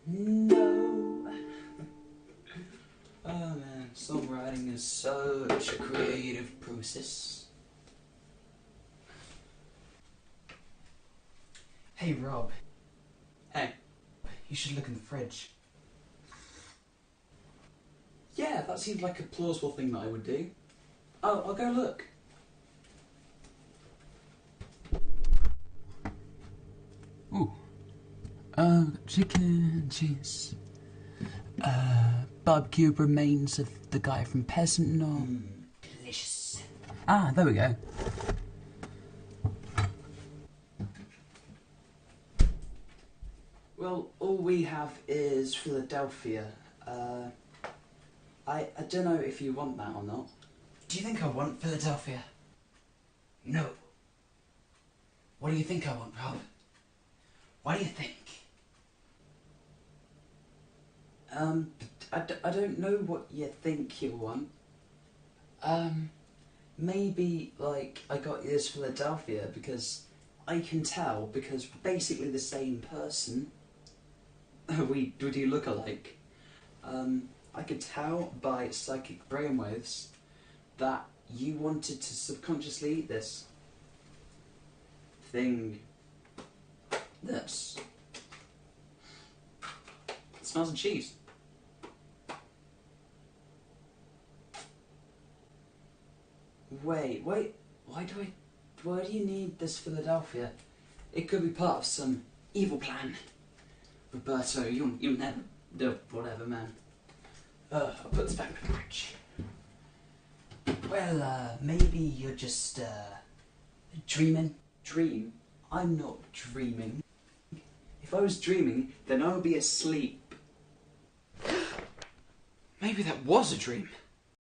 No. Oh man, songwriting is such a creative process. Hey Rob. Hey. You should look in the fridge. Yeah, that seems like a plausible thing that I would do. Oh, I'll go look. Ooh. Chicken, cheese. Barbecue remains of the guy from Peasant Knoll. Delicious. Ah, there we go. Well, all we have is Philadelphia. I don't know if you want that or not. Do you think I want Philadelphia? No. What do you think I want, Rob? What do you think? I don't know what you think you want. Maybe, like, I got you this Philadelphia because I can tell, because we're basically the same person. we do look alike. I could tell by psychic brainwaves that you wanted to subconsciously eat this thing. This. It smells of cheese. Wait, why do you need this Philadelphia? It could be part of some evil plan. Roberto, you'll never do whatever, man. I'll put this back in the fridge. Well, maybe you're just, dreaming. Dream? I'm not dreaming. If I was dreaming, then I would be asleep. Maybe that was a dream.